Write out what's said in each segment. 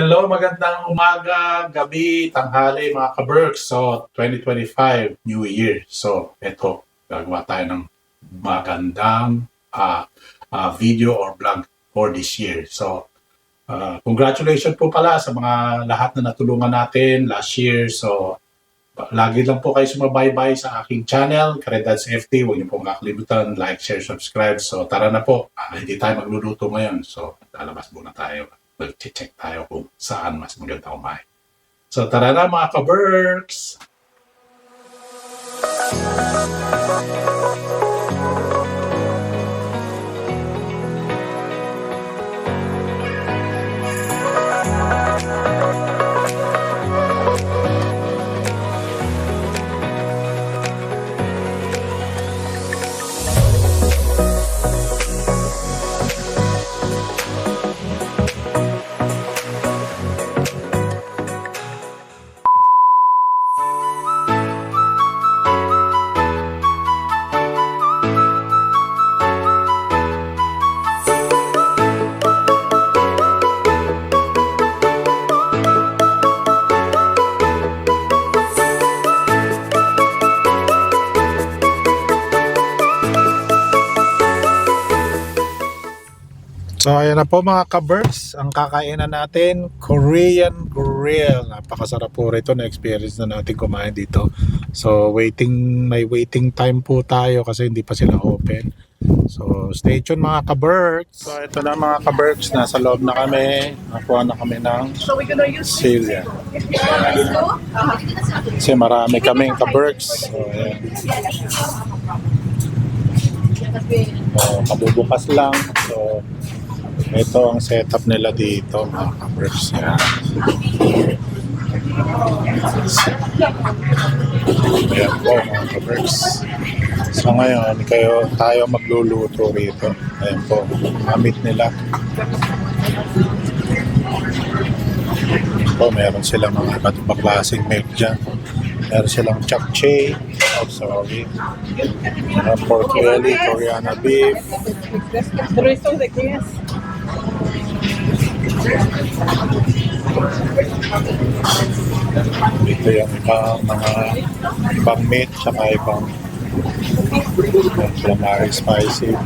Hello, magandang umaga, gabi, tanghali mga ka-Berks. So, 2025, New Year. So, eto, gagawa tayo ng magandang video or vlog for this year. So, congratulations po pala sa mga lahat na natulungan natin last year. So, lagi lang po kayo sumabaybay sa aking channel, Karendads FT. Huwag niyo pong kakalimutan, like, share, subscribe. So, tara na po. Hindi tayo magluluto ngayon. So, lalabas muna tayo. Mag-check tayo kung saan mas maganda kumain. So, tara na mga ka-Berks! So ayan na po mga ka-Berks, ang kakainan natin, Korean Grill. Napakasarap po rito, na-experience na natin kumain dito. So may waiting time po tayo kasi hindi pa sila open. So stay tuned mga ka-Berks. So ito na mga ka-Berks, nasa loob na kami. Nakuha na kami ng silya. Kasi marami kaming ka-Berks. So ayan. So, kabubukas lang. So ito ang setup nila dito mga ka-Berks. Ayan po mga ka-Berks. So ngayon tayo magluluto rito. Ayan po, gamit nila. Po, meron silang mga iba't ibang klaseng milk dyan. Meron silang japchae, pork belly, Koreana beef. Ito yung ibang meat tsaka ibang calamari spicy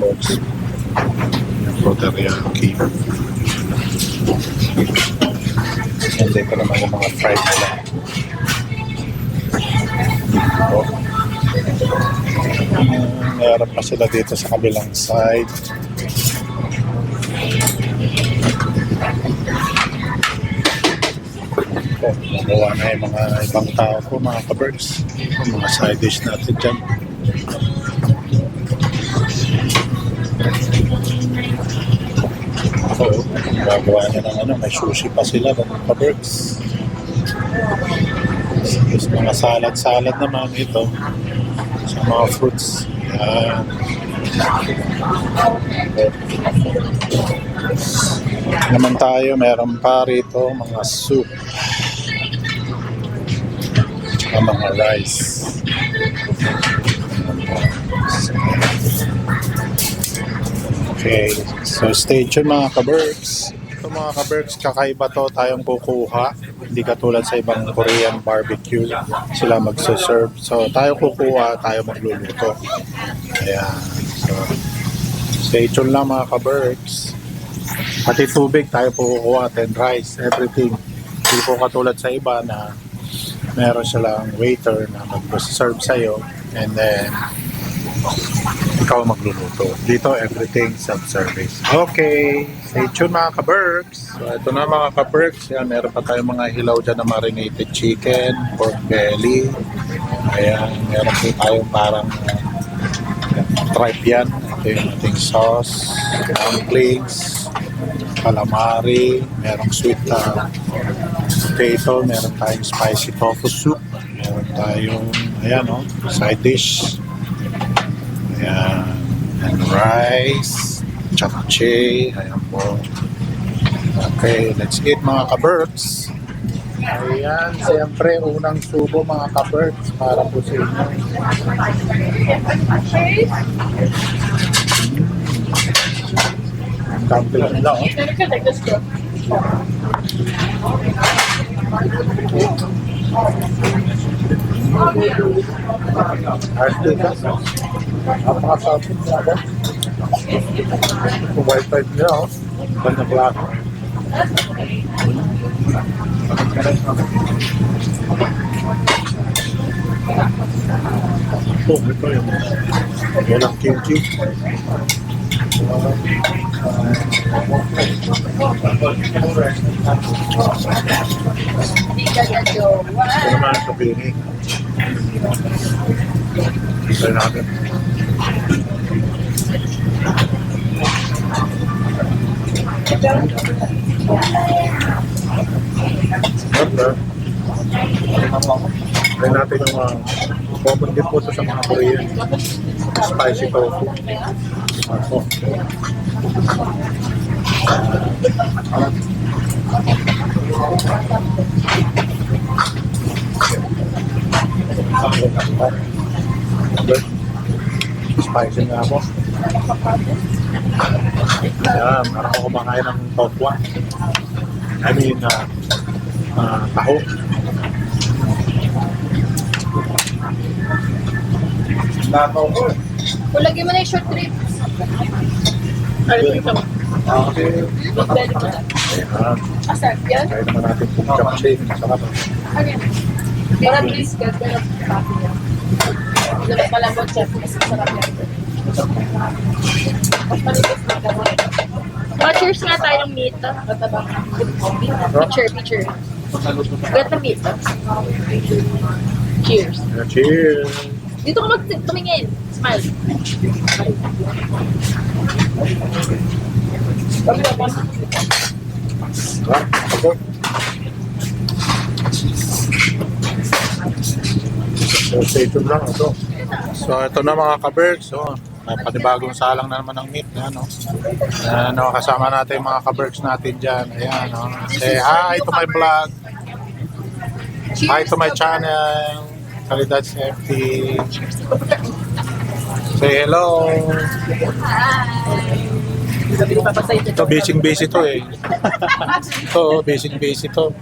pork teriyaki. And dito naman yung mga fried nila. Meron pa sila dito sa kabilang side. Magawa na yung mga ibang tao po mga ka-Berks. Mga side dish natin dyan. So, gagawa na ng may sushi pa sila mga ka-Berks. Mga salad naman ito sa mga fruits. Yan. Naman tayo, meron pa rito mga soup at mga rice. Okay, so stay tuned mga ka-Berks. Ito mga ka-Berks, kakaiba to tayong kukuha. Hindi katulad sa ibang Korean barbecue, sila magsaserve. So tayo kukuha, tayo magluluto. Ayan. So stay tuned lang mga ka-Berks. Pati tubig tayo po kukuha, and rice, everything. Hindi po katulad sa iba na meron silang waiter na mag-serve sa'yo and then ikaw magluluto. Dito, everything self-service. Okay, stay tuned mga ka-Berks. So, ito na mga ka-Berks. Yan, meron pa tayong mga hilaw dyan na marinated chicken, pork belly. Ayan, meron po tayong parang tripe yan. Ito yung ating sauce, dumplings, calamari, merong sweet potato, meron tayong spicy tofu soup, meron tayong, ayan o, side dish. Ayan, and rice, japchae, ayan po. Okay, let's eat mga ka-Berks. Ayan, siyempre, unang subo mga ka-Berks para po sa inyo. Dumpling nila, oh. Artigas. Napakasapin niya ba? Kung wifi niya, oh. Ganda klase. Oh, ito yun. Yan ang kimchi. Ito naman ang kapini. Try natin. Try natin yung common din po sa mga Korean. Spicy tofu. Ako. Spicy nga ako. Ayan, parang ako kumakain ng tokwa. I mean, taho. Nakaw ko. Lagyan mo na yung short ribs. Ano yung ito? Okay. Ayan. Masarap yan? Kaya naman natin kung chapchae. Masarap. Ano yan? Pero please, pero papi yan. Labas malambot siya. Mas masarap yan. Mas manipis na ka mo. Cheers nga tayo ng meat. Picture. Get the meat. Cheers. Cheers. Dito ka tumingin. Smile. Ako. So, stay tuned lang ito. So, ito na mga ka-berks. So, panibagong salang na naman ng meat. Ayan, no? Kasama natin yung mga ka-berks natin dyan. Ayan, no? Say hi to my vlog. Hi to my channel. Kalidad FT. Say hello. Ito, busy to eh. Ito, busy to.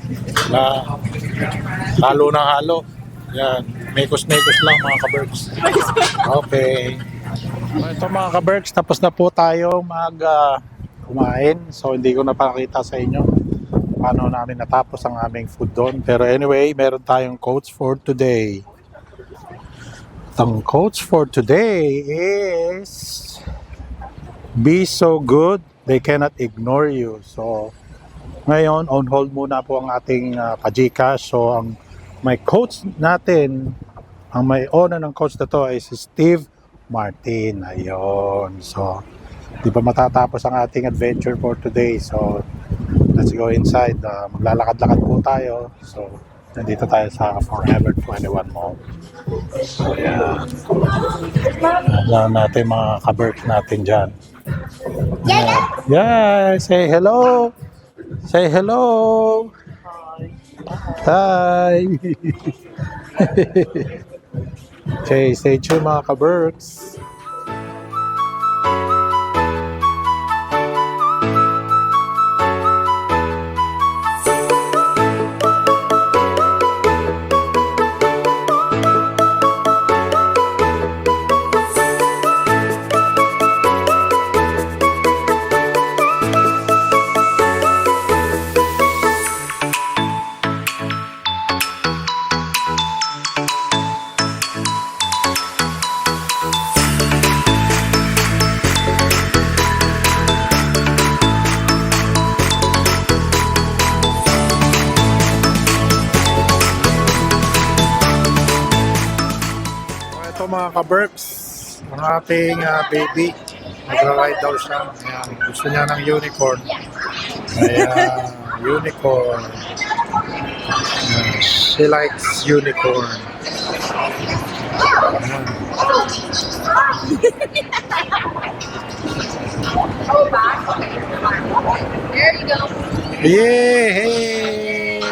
Halo na halo. Yan. Mekos-mekos lang mga ka-berks. Okay. Ito mga ka-berks, tapos na po tayo kumain. So hindi ko napakita sa inyo paano namin natapos ang aming food doon. Pero anyway, meron tayong quotes for today. Ang quotes for today is be so good, they cannot ignore you. So ngayon, on hold muna po ang ating pa-Gcash. So ang may coach natin, ang may owner ng coach na to ay si Steve Martin. Ayun. So, di pa matatapos ang ating adventure for today. So, let's go inside. Maglalakad-lakad po tayo. So, nandito tayo sa Forever 21 Mall. So, yan. Alam natin mga ka-berks natin dyan. Yeah, say hello. Say hello. Hi! Okay, stay tuned mga ka-berks. Mga ka-berks, ang ating baby, nagra-ride daw siya. Ayan, gusto niya ng unicorn. Ayan, unicorn. Ayan, she likes unicorn. Ayan. There you go. Yay!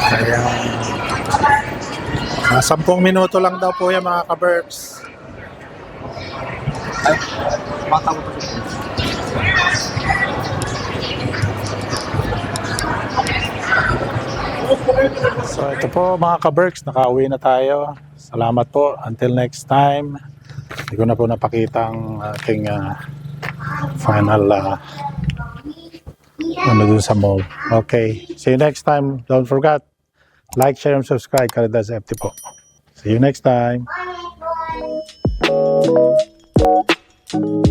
Ayan. 10 minuto lang daw po yan mga ka-Berks. Ay, bata mo to. So ito po mga ka-Berks, nakauwi na tayo. Salamat po. Until next time. Hindi ko na po napakita ang aking final ano dun sa mall. Okay. See you next time. Don't forget, like, share, and subscribe. Caritas FT po. See you next time. Bye.